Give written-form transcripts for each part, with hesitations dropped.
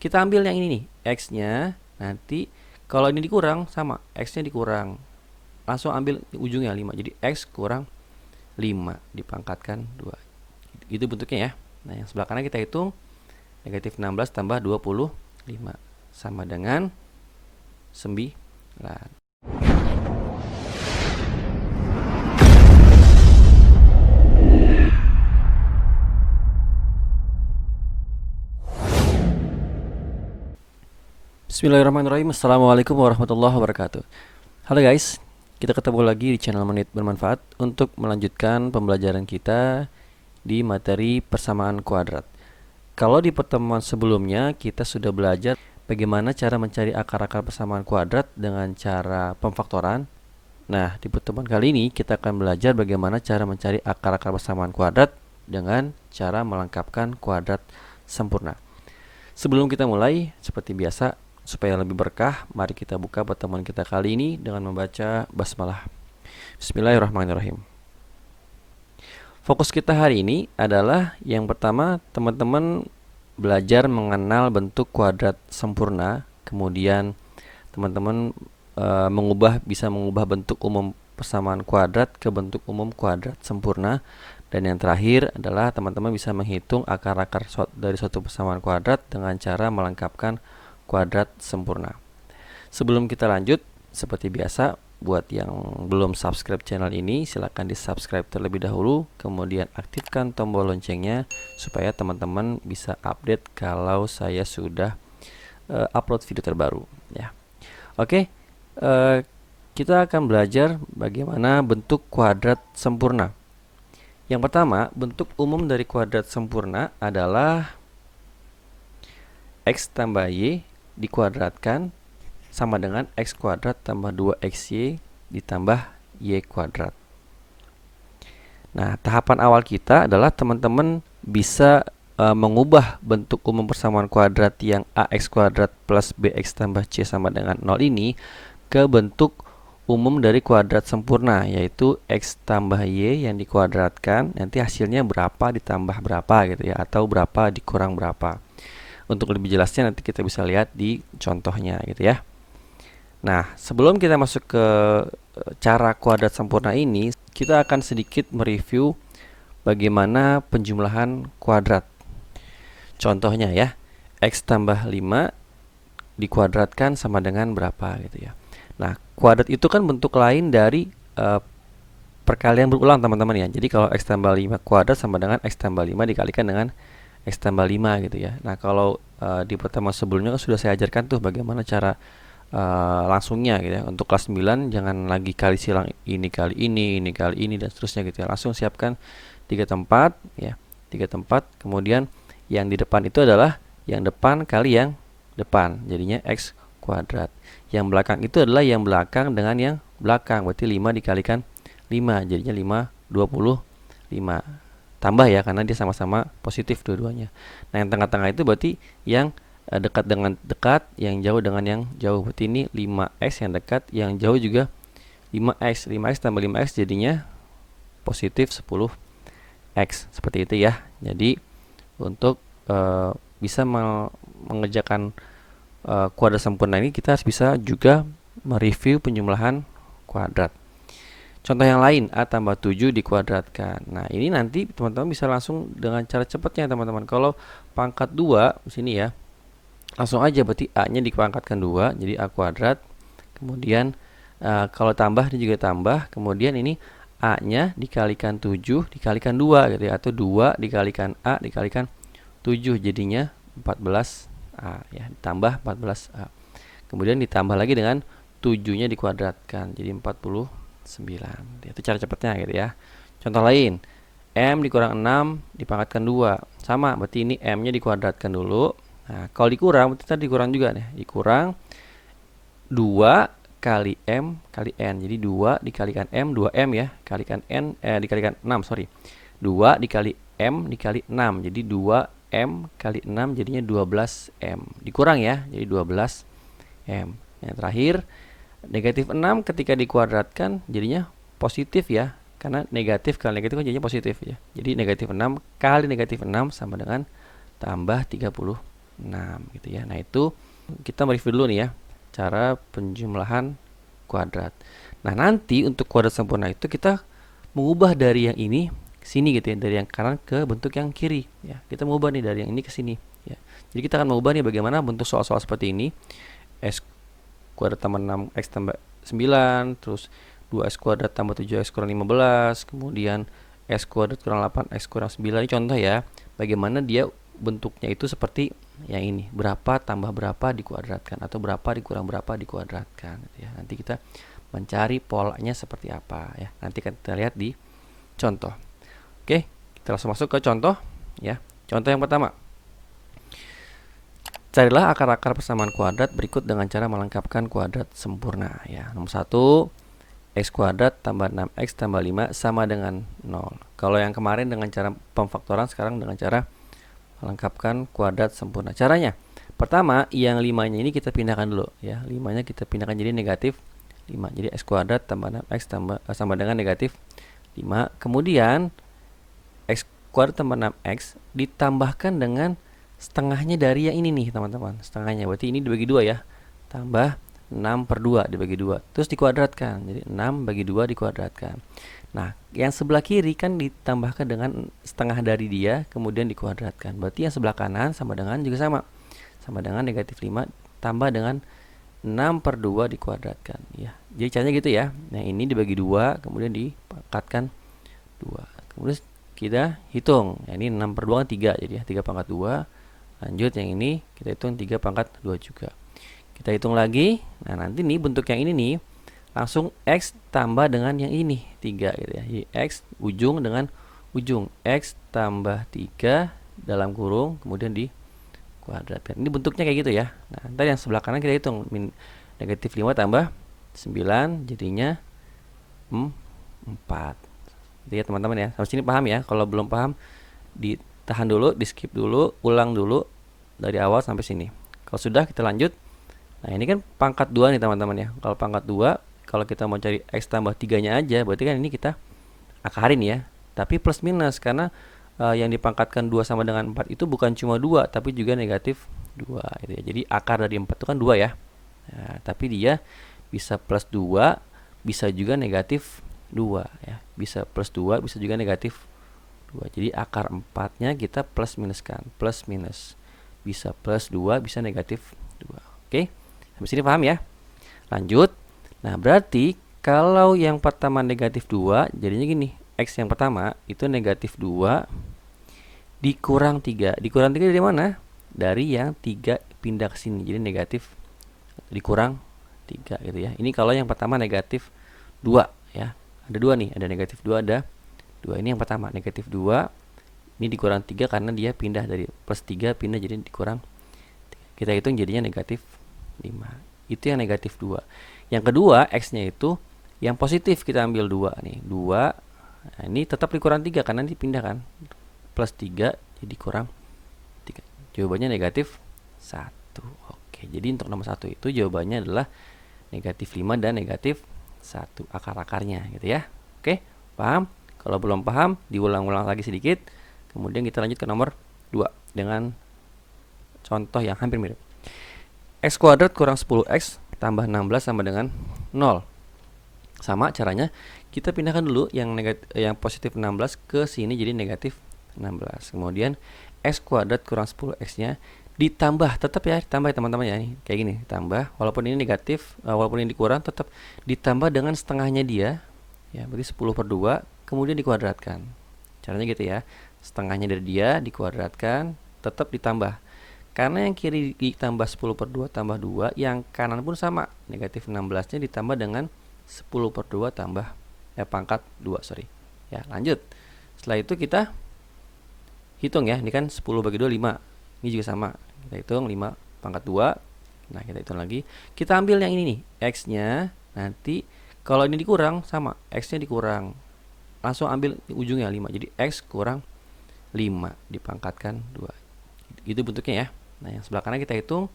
Kita ambil yang ini nih, X-nya. Nanti kalau ini dikurang, sama, X-nya dikurang. Langsung ambil ujungnya 5. Jadi X kurang 5 dipangkatkan 2. Itu bentuknya ya. Nah, yang sebelah kanan kita hitung. Negatif 16 tambah 25 sama dengan 9. Bismillahirrahmanirrahim. Assalamualaikum warahmatullahi wabarakatuh. Halo guys, kita ketemu lagi di channel Menit Bermanfaat untuk melanjutkan pembelajaran kita di materi persamaan kuadrat. Kalau di pertemuan sebelumnya kita sudah belajar bagaimana cara mencari akar-akar persamaan kuadrat dengan cara pemfaktoran. Nah, di pertemuan kali ini kita akan belajar bagaimana cara mencari akar-akar persamaan kuadrat dengan cara melengkapkan kuadrat sempurna. Sebelum kita mulai, seperti biasa, supaya lebih berkah, mari kita buka pertemuan kita kali ini dengan membaca basmalah. Bismillahirrahmanirrahim. Fokus kita hari ini adalah yang pertama, teman-teman belajar mengenal bentuk kuadrat sempurna. Kemudian teman-teman bisa mengubah bentuk umum persamaan kuadrat ke bentuk umum kuadrat sempurna. Dan yang terakhir adalah teman-teman bisa menghitung akar-akar dari suatu persamaan kuadrat dengan cara melengkapkan kuadrat sempurna. Sebelum kita lanjut, seperti biasa, buat yang belum subscribe channel ini, silahkan di subscribe terlebih dahulu, kemudian aktifkan tombol loncengnya supaya teman-teman bisa update kalau saya sudah upload video terbaru ya. Oke, kita akan belajar bagaimana bentuk kuadrat sempurna. Yang pertama, bentuk umum dari kuadrat sempurna adalah X tambah Y dikuadratkan sama dengan X kuadrat tambah 2XY ditambah Y kuadrat. Nah, tahapan awal kita adalah teman-teman bisa mengubah bentuk umum persamaan kuadrat yang AX kuadrat plus BX tambah C sama dengan 0 ini ke bentuk umum dari kuadrat sempurna, yaitu X tambah Y yang dikuadratkan, nanti hasilnya berapa ditambah berapa gitu ya, atau berapa dikurang berapa. Untuk lebih jelasnya nanti kita bisa lihat di contohnya gitu ya. Nah, sebelum kita masuk ke cara kuadrat sempurna ini, kita akan sedikit mereview bagaimana penjumlahan kuadrat. Contohnya ya, X tambah 5 dikuadratkan sama dengan berapa gitu ya. Nah, kuadrat itu kan bentuk lain dari perkalian berulang teman-teman ya. Jadi kalau X tambah 5 kuadrat sama dengan X tambah 5 dikalikan dengan X tambah 5 gitu ya. Nah, kalau di pertemuan sebelumnya kan sudah saya ajarkan tuh bagaimana cara langsungnya gitu ya. Untuk kelas 9 jangan lagi kali silang ini kali ini kali ini dan seterusnya gitu ya. Langsung siapkan 3 tempat ya. 3 tempat, kemudian yang di depan itu adalah yang depan kali yang depan. Jadinya X kuadrat. Yang belakang itu adalah yang belakang dengan yang belakang. Berarti 5 dikalikan 5 jadinya 25. Tambah ya karena dia sama-sama positif dua-duanya. Nah, yang tengah-tengah itu berarti yang dekat dengan dekat, yang jauh dengan yang jauh. Berarti ini 5x yang dekat, yang jauh juga 5x. 5x tambah 5x jadinya positif 10x. Seperti itu ya. Jadi untuk bisa mengerjakan kuadrat sempurna ini, kita harus bisa juga mereview penjumlahan kuadrat. Contoh yang lain, A tambah 7 dikuadratkan. Nah, ini nanti teman-teman bisa langsung dengan cara cepatnya teman-teman. Kalau pangkat 2 di sini ya, langsung aja berarti A-nya dipangkatkan 2, jadi A kuadrat. Kemudian kalau tambah ini juga tambah. Kemudian ini A-nya dikalikan 7 dikalikan 2 gitu ya, atau 2 dikalikan A dikalikan 7 jadinya 14A ya, ditambah 14A. Kemudian ditambah lagi dengan 7-nya dikuadratkan, jadi 49. Itu cara cepatnya gitu ya. Contoh lain, M dikurang 6 dipangkatkan 2. Sama, berarti ini M-nya dikuadratkan dulu. Nah, kalau dikurang, berarti tadi dikurang juga nih. Dikurang 2 kali M kali N. Jadi 2 dikalikan M, 2M ya. Kalikan N, dikalikan 6, sorry. 2 dikali M dikali 6. Jadi 2M kali 6 jadinya 12M. Dikurang ya, jadi 12M. Yang terakhir, negatif 6 ketika dikuadratkan jadinya positif ya. Karena negatif kali negatif kan jadinya positif ya. Jadi negatif 6 kali negatif 6 sama dengan tambah 32. 6 gitu ya. Nah, itu kita mereview dulu nih ya cara penjumlahan kuadrat. Nah, nanti untuk kuadrat sempurna itu kita mengubah dari yang ini ke sini gitu ya, dari yang kanan ke bentuk yang kiri ya. Kita mengubah nih dari yang ini ke sini ya. Jadi kita akan mengubah nih bagaimana bentuk soal-soal seperti ini. S kuadrat tambah 6x tambah 9, terus 2x kuadrat tambah 7x kurang 15, kemudian x kuadrat kurang 8x kurang 9. Ini contoh ya, bagaimana dia bentuknya itu seperti yang ini, berapa tambah berapa dikuadratkan atau berapa dikurang berapa dikuadratkan gitu ya. Nanti kita mencari polanya seperti apa ya, nanti kita lihat di contoh. Oke, kita langsung masuk ke contoh ya. Contoh yang pertama, carilah akar-akar persamaan kuadrat berikut dengan cara melengkapkan kuadrat sempurna ya. Nomor 1, x kuadrat tambah 6x tambah 5 sama dengan 0. Kalau yang kemarin dengan cara pemfaktoran, sekarang dengan cara melengkapkan kuadrat sempurna. Caranya, pertama yang 5-nya ini kita pindahkan dulu ya. 5-nya kita pindahkan jadi negatif 5. Jadi x kuadrat tambah 6x sama dengan negatif 5. Kemudian x kuadrat tambah 6x ditambahkan dengan setengahnya dari yang ini nih teman-teman. Setengahnya berarti ini dibagi 2 ya. Tambah 6/2 dibagi 2. Terus dikuadratkan. Jadi 6 bagi 2 dikuadratkan. Nah, yang sebelah kiri kan ditambahkan dengan setengah dari dia, kemudian dikuadratkan. Berarti yang sebelah kanan sama dengan juga sama. Sama dengan negatif 5 tambah dengan 6/2 dikuadratkan. Ya, jadi caranya gitu ya. Nah, ini dibagi 2, kemudian dipangkatkan 2. Kemudian kita hitung. Nah, ini 6/2 kan 3, jadi ya 3/2. Lanjut yang ini kita hitung 3/2 juga. Kita hitung lagi. Nah, nanti nih bentuk yang ini nih langsung x tambah dengan yang ini 3 gitu ya. Jadi x ujung dengan ujung, x tambah 3 dalam kurung kemudian dikuadratkan. Ini bentuknya kayak gitu ya. Nah, ntar yang sebelah kanan kita hitung negatif 5 tambah 9 jadinya 4. Gitu ya teman-teman ya. Sampai sini paham ya? Kalau belum paham ditahan dulu, di skip dulu, ulang dulu dari awal sampai sini. Kalau sudah kita lanjut. Nah, ini kan pangkat 2 nih teman-teman ya. Kalau pangkat 2, kalau kita mau cari x tambah 3-nya aja, berarti kan ini kita akarin ya. Tapi plus minus karena yang dipangkatkan 2 sama dengan 4 itu bukan cuma 2, tapi juga negatif 2 gitu ya. Jadi akar dari 4 itu kan 2 ya. Nah, tapi dia bisa plus 2, bisa juga negatif 2 ya. Bisa plus 2, bisa juga negatif 2. Jadi akar 4-nya kita plus minuskan, plus minus. Bisa plus 2, bisa negatif 2. Oke. Sampai sini paham ya? Lanjut. Nah, berarti kalau yang pertama negatif 2, jadinya gini. X yang pertama itu negatif 2 dikurang 3. Dikurang 3 dari mana? Dari yang 3 pindah ke sini. Jadi negatif dikurang 3 gitu ya. Ini kalau yang pertama negatif 2 ya. Ada 2 nih, ada negatif 2, ada 2. Ini yang pertama, negatif 2. Ini dikurang 3 karena dia pindah dari plus 3 pindah jadi dikurang 3. Kita hitung jadinya negatif 5. Itu yang negatif 2. Yang kedua, x-nya itu yang positif, kita ambil 2 nih. 2. Nah, ini tetap dikurang 3 karena ini pindah kan. Plus 3 jadi kurang 3. Jawabannya negatif 1. Oke, jadi untuk nomor 1 itu jawabannya adalah negatif 5 dan negatif 1 akar-akarnya gitu ya. Oke, paham? Kalau belum paham, diulang-ulang lagi sedikit. Kemudian kita lanjut ke nomor 2 dengan contoh yang hampir mirip. X kuadrat kurang 10x tambah 16 sama dengan 0. Sama caranya, kita pindahkan dulu yang positif 16 ke sini jadi negatif 16. Kemudian x kuadrat kurang 10x-nya ditambah, tetap ya ditambah ya teman-teman ya, nih kayak gini, ditambah walaupun ini negatif, walaupun ini dikurang tetap ditambah dengan setengahnya dia ya, berarti 10/2 kemudian dikuadratkan. Caranya gitu ya, setengahnya dari dia dikuadratkan tetap ditambah. Karena yang kiri ditambah 10/2 tambah 2, yang kanan pun sama, negatif 16-nya ditambah dengan 10/2 tambah pangkat 2, sorry. Ya, lanjut. Setelah itu kita hitung ya, ini kan 10 bagi 2 5. Ini juga sama. Kita hitung 5 pangkat 2. Nah, kita hitung lagi. Kita ambil yang ini nih, x-nya. Nanti kalau ini dikurang sama, x-nya dikurang. Langsung ambil ujungnya 5. Jadi x kurang 5 dipangkatkan 2. Itu bentuknya ya. Nah, yang sebelah kanan kita hitung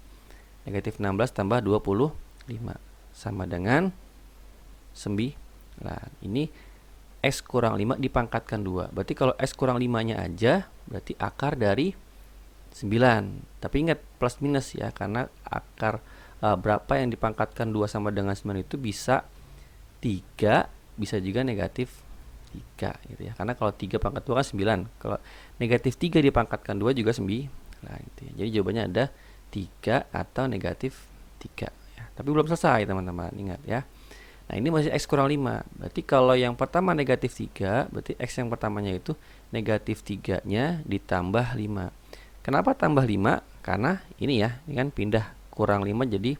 negatif 16 tambah 25 sama dengan 9. Ini x kurang 5 dipangkatkan 2. Berarti kalau x kurang 5-nya aja, berarti akar dari 9. Tapi ingat plus minus ya, karena akar berapa yang dipangkatkan 2 sama dengan 9 itu bisa 3, bisa juga negatif 3 gitu ya. Karena kalau 3 pangkat 2 kan 9. Kalau negatif 3 dipangkatkan 2 juga 9 gitu ya. Jadi jawabannya ada 3 atau negatif 3 ya. Tapi belum selesai teman-teman, ingat ya. Nah, ini masih X kurang 5. Berarti kalau yang pertama negatif 3, berarti X yang pertamanya itu negatif 3-nya ditambah 5. Kenapa tambah 5? Karena ini ya, ini kan pindah kurang 5 jadi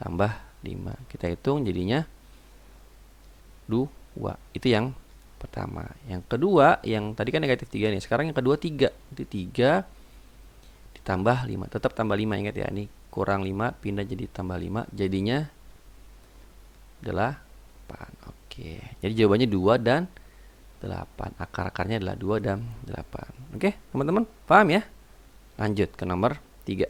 tambah 5. Kita hitung jadinya 2. Itu yang pertama. Yang kedua, yang tadi kan negatif 3 nih. Sekarang yang kedua 3. Jadi 3 ditambah 5. Tetap tambah 5, ingat ya. Ini kurang 5 pindah jadi tambah 5. Jadinya 8. Oke. Jadi jawabannya 2 dan 8. Akar-akarnya adalah 2 dan 8. Oke, teman-teman? Paham ya? Lanjut ke nomor 3.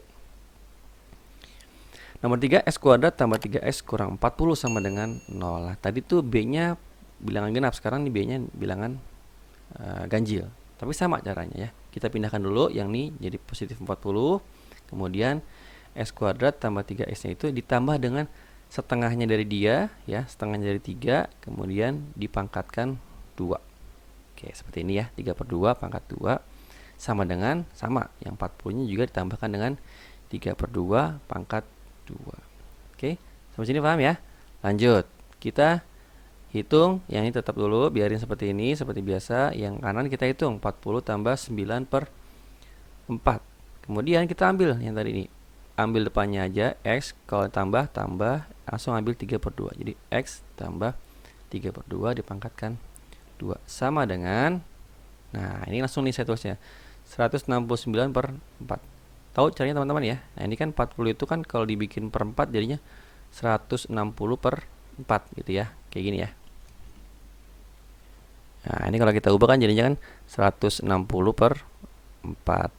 Nomor 3, X kuadrat tambah 3X kurang 40 sama dengan 0. Nah, tadi tuh B-nya bilangan genap, sekarang nih B-nya bilangan ganjil. Tapi sama caranya ya. Kita pindahkan dulu yang ini jadi positif 40. Kemudian X kuadrat tambah 3X-nya itu ditambah dengan setengahnya dari dia ya, setengahnya dari 3, kemudian dipangkatkan 2. Oke, seperti ini ya. 3/2 pangkat 2 sama dengan yang 40-nya juga ditambahkan dengan 3/2 pangkat 2. Oke, sampai sini paham ya? Lanjut, kita hitung yang ini tetap dulu, biarin seperti ini, seperti biasa. Yang kanan kita hitung 40 tambah 9/4. Kemudian kita ambil yang tadi ini, ambil depannya aja X, kalau tambah langsung ambil 3/2. Jadi X tambah 3/2 dipangkatkan 2 sama dengan, nah ini langsung nih saya tulisnya 169/4. Tahu caranya teman-teman ya? Nah, ini kan 40 itu kan kalau dibikin per 4 jadinya 160/4 gitu ya. Kayak gini ya. Nah, ini kalau kita ubah kan jadinya kan 160/4.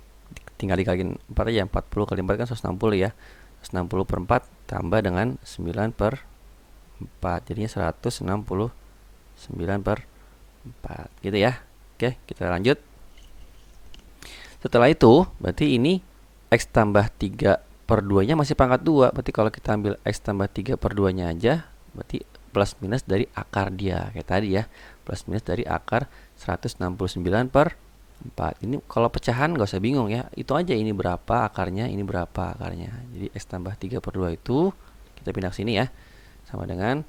Tinggal dikaliin 4 aja, 40 kali 4 kan 160 ya. 160/4 tambah dengan 9/4. Jadinya 169/4 gitu ya. Oke, kita lanjut. Setelah itu, berarti ini X tambah 3/2 nya masih pangkat 2. Berarti kalau kita ambil X tambah 3/2 nya aja, berarti plus minus dari akar dia. Kayak tadi ya, plus minus dari akar 169/4. Ini kalau pecahan gak usah bingung ya. Itu aja, ini berapa akarnya, ini berapa akarnya. Jadi X tambah 3/2 itu, kita pindah ke sini ya. Sama dengan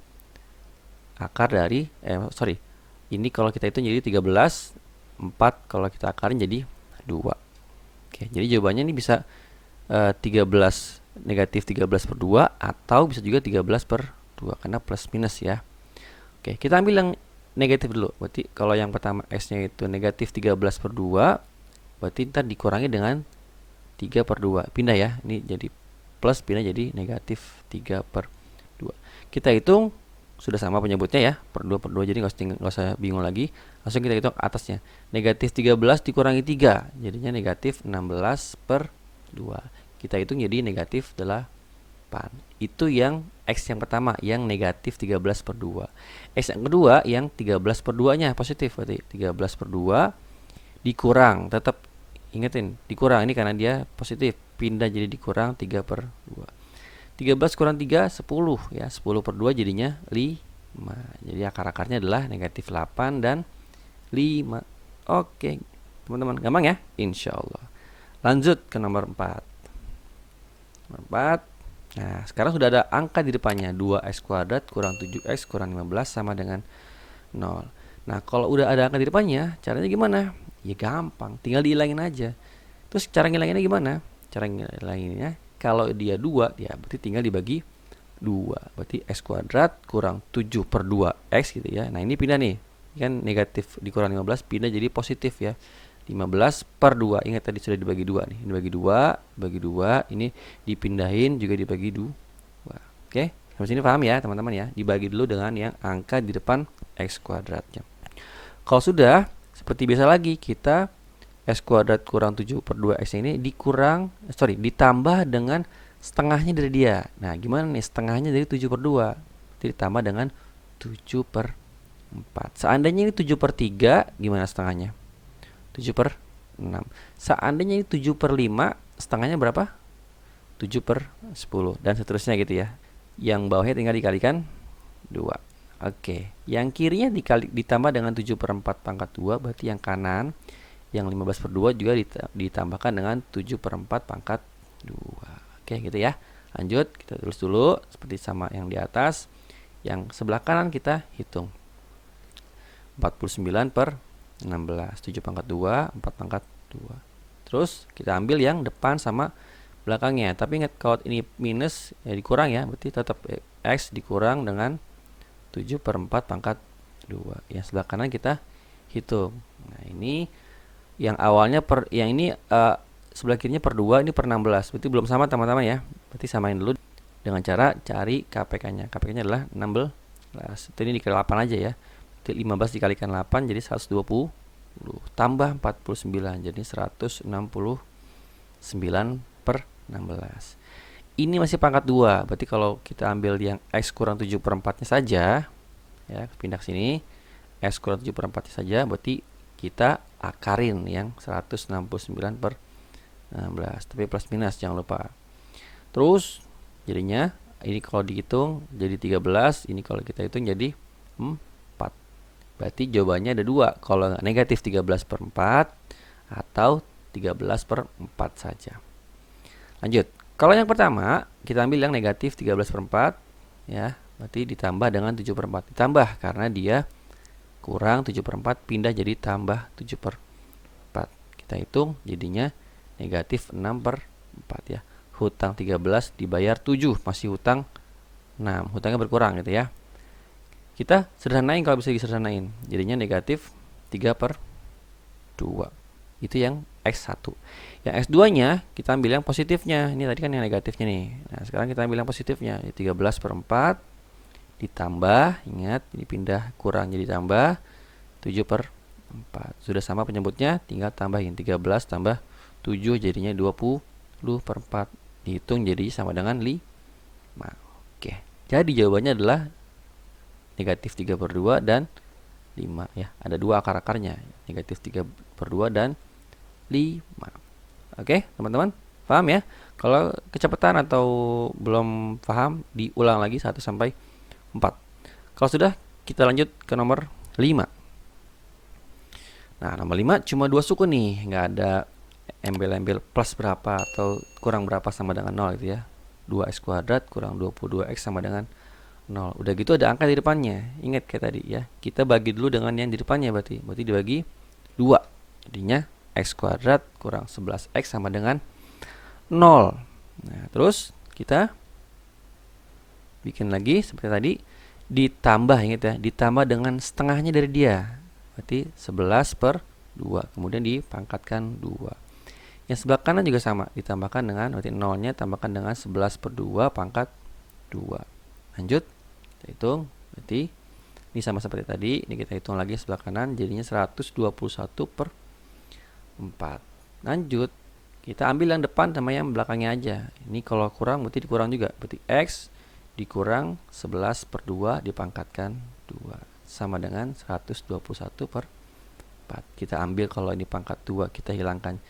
akar dari, ini kalau kita hitung jadi 13. 4 kalau kita akarin jadi 2. Oke, jadi jawabannya ini bisa 13 negatif 13/2 atau bisa juga 13/2 karena plus minus ya. Oke, kita ambil yang negatif dulu. Berarti kalau yang pertama S-nya itu negatif 13/2, berarti ntar dikurangi dengan 3/2. Pindah ya, ini jadi plus, pindah jadi negatif 3/2. Kita hitung sudah sama penyebutnya ya, per 2/2, jadi nggak usah bingung lagi. Langsung kita hitung atasnya. Negatif 13 dikurangi 3, jadinya negatif 16/2. Kita hitung jadi negatif 8. Itu yang X yang pertama, yang negatif 13/2. X yang kedua, yang 13/2 nya positif, berarti 13/2 dikurang, tetap ingetin dikurang, ini karena dia positif, pindah jadi dikurang 3/2. 13 kurang 3, 10 ya. 10/2 jadinya 5. Jadi akar-akarnya adalah negatif 8 dan 5. Oke, teman-teman, gampang ya? Insya Allah. Lanjut ke nomor 4. Nomor 4. Nah, sekarang sudah ada angka di depannya. 2X kuadrat kurang 7X kurang 15 sama dengan 0. Nah, kalau udah ada angka di depannya, caranya gimana? Ya gampang, tinggal dihilangin aja. Terus cara ngilanginnya gimana? Cara ngilanginnya, kalau dia 2, ya berarti tinggal dibagi 2. Berarti X kuadrat kurang 7/2X gitu ya. Nah, ini pindah nih. Kan negatif dikurang 15 pindah jadi positif ya. 15/2. Ingat tadi sudah dibagi 2 nih. Dibagi 2, bagi 2, ini dipindahin juga dibagi 2. Oke, sampai sini paham ya, teman-teman ya. Dibagi dulu dengan yang angka di depan X kuadratnya. Kalau sudah, seperti biasa lagi, kita X kuadrat kurang 7/2X ini ditambah dengan setengahnya dari dia. Nah, gimana nih setengahnya dari 7/2? Ditambah dengan 7/4. Seandainya ini 7/3, gimana setengahnya? 7/6. Seandainya ini 7/5, setengahnya berapa? 7/10 dan seterusnya gitu ya. Yang bawahnya tinggal dikalikan 2. Oke, yang kirinya ditambah dengan 7/4 pangkat 2, berarti yang kanan yang 15/2 juga ditambahkan dengan 7/4 pangkat 2. Oke, gitu ya. Lanjut, kita tulis dulu seperti sama yang di atas. Yang sebelah kanan kita hitung. 49/16, 7/2, 4/2. Terus kita ambil yang depan sama belakangnya. Tapi ingat kalau ini minus ya dikurang ya, berarti tetap X dikurang dengan 7/4 pangkat 2. Yang sebelah kanan kita hitung. Nah, ini yang awalnya yang ini sebelah kirinya per 2, ini per 16. Berarti belum sama teman-teman ya. Berarti samain dulu dengan cara cari KPK-nya. KPK-nya adalah 16. Ini dikali 8 aja ya. Berarti 15 dikalikan 8 jadi 120 tambah 49 jadi 169/16. Ini masih pangkat 2. Berarti kalau kita ambil yang X kurang 7/4-nya saja ya, pindah ke sini. X kurang 7/4-nya saja, berarti kita akarin yang 169/16. Tapi plus minus jangan lupa. Terus jadinya ini kalau dihitung jadi 13, ini kalau kita hitung jadi 4. Berarti jawabannya ada 2. Kalau negatif 13/4 atau 13/4 saja. Lanjut. Kalau yang pertama, kita ambil yang negatif 13/4 ya, berarti ditambah dengan 7/4. Ditambah karena dia kurang 7/4 pindah jadi tambah 7/4. Kita hitung jadinya negatif 6/4 ya. Hutang 13 dibayar 7, masih hutang 6. Hutangnya berkurang gitu ya. Kita sederhanain kalau bisa disederhanain. Jadinya negatif 3/2. Itu yang X1. Yang X2-nya kita ambil yang positifnya. Ini tadi kan yang negatifnya nih. Nah, sekarang kita ambil yang positifnya. 13/4 ditambah, ingat ini pindah kurang jadi tambah 7/4. Sudah sama penyebutnya, tinggal tambahin 13 tambah 7 jadinya 20/4. Dihitung jadi sama dengan 5. Oke. Jadi jawabannya adalah negatif 3/2 dan 5 ya. Ada 2 akar-akarnya. Negatif 3/2 dan 5. Oke, teman-teman, paham ya? Kalau kecepatan atau belum paham, diulang lagi 1 sampai 4. Kalau sudah, kita lanjut ke nomor 5. Nah, nomor 5 cuma 2 suku nih, nggak ada embel-embel plus berapa atau kurang berapa sama dengan 0 gitu ya. 2x² kurang 22x sama dengan 0. Udah gitu ada angka di depannya. Ingat kayak tadi ya. Kita bagi dulu dengan yang di depannya berarti dibagi 2. Jadinya x² kurang 11x sama dengan 0. Nah, terus kita bikin lagi seperti tadi, ditambah, ingat ya, ditambah dengan setengahnya dari dia. Berarti 11/2. Kemudian dipangkatkan 2. Yang sebelah kanan juga sama, ditambahkan dengan, berarti 0-nya tambahkan dengan 11/2 pangkat 2. Lanjut, kita hitung. Berarti ini sama seperti tadi. Ini kita hitung lagi sebelah kanan, jadinya 121/4. Lanjut, kita ambil yang depan sama yang belakangnya aja. Ini kalau kurang berarti dikurang juga. Berarti X dikurang 11/2 dipangkatkan 2 sama dengan 121/4. Kita ambil kalau ini pangkat 2, kita hilangkan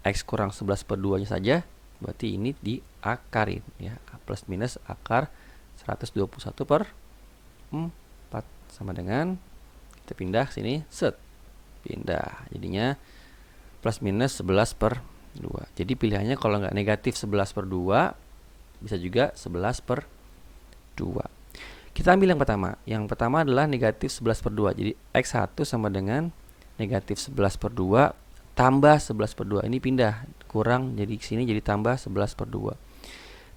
X kurang 11/2 nya saja. Berarti ini diakarin ya. Plus minus akar 121/4 sama dengan, kita pindah sini, set, pindah, jadinya plus minus 11/2. Jadi pilihannya kalau nggak negatif 11/2, bisa juga 11/2. Kita ambil yang pertama. Yang pertama adalah negatif 11/2. Jadi X1 sama dengan negatif 11/2 tambah 11/2. Ini pindah, kurang jadi sini jadi tambah 11/2.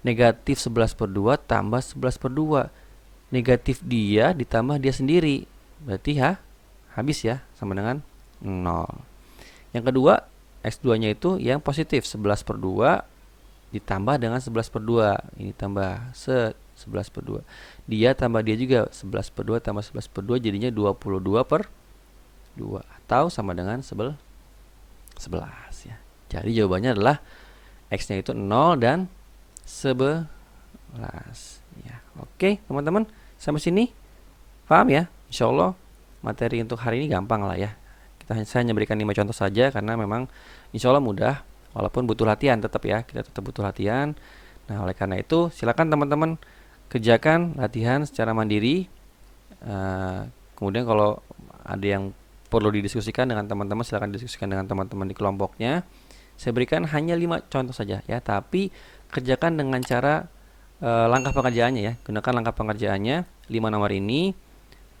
Negatif 11/2 tambah 11/2. Negatif dia ditambah dia sendiri. Berarti habis ya, sama dengan 0. Yang kedua, X2-nya itu yang positif 11/2 ditambah dengan 11/2. Ini tambah 11/2. Dia tambah dia juga 11/2 tambah 11/2 jadinya 22/2 atau sama dengan 11 ya. Jadi jawabannya adalah X-nya itu 0 dan 11 ya. Oke, teman-teman, sampai sini paham ya? Insyaallah materi untuk hari ini gampang lah ya. Saya hanya berikan 5 contoh saja karena memang insya Allah mudah. walaupun butuh latihan tetap ya, kita tetap butuh latihan. Nah, oleh karena itu silakan teman-teman kerjakan latihan secara mandiri. Kemudian kalau ada yang perlu didiskusikan dengan teman-teman, silakan diskusikan dengan teman-teman di kelompoknya. Saya berikan hanya 5 contoh saja ya, tapi kerjakan dengan cara langkah pengerjaannya ya. Gunakan langkah pengerjaannya 5 nomor ini.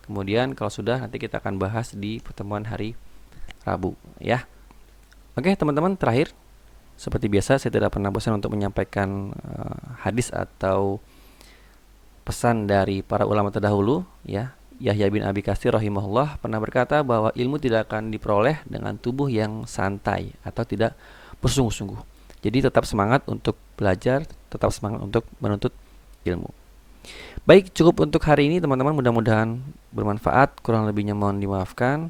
Kemudian kalau sudah, nanti kita akan bahas di pertemuan hari Rabu ya. Oke teman-teman, terakhir seperti biasa saya tidak pernah bosan untuk menyampaikan hadis atau pesan dari para ulama terdahulu ya. Yahya bin Abi Katsir rahimahullah pernah berkata bahwa ilmu tidak akan diperoleh dengan tubuh yang santai atau tidak bersungguh-sungguh. Jadi tetap semangat untuk belajar, tetap semangat untuk menuntut ilmu. Baik, cukup untuk hari ini teman-teman, mudah-mudahan bermanfaat. Kurang lebihnya mohon dimaafkan.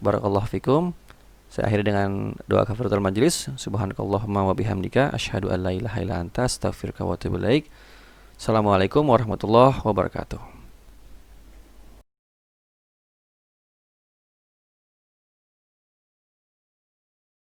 Barakallahu fikum. Saya akhiri dengan doa kafaratul majlis. Subhanakallahumma wa bihamdika asyhadu an la ilaha illa anta astaghfiruka wa atubu ilaik. Assalamualaikum warahmatullahi wabarakatuh.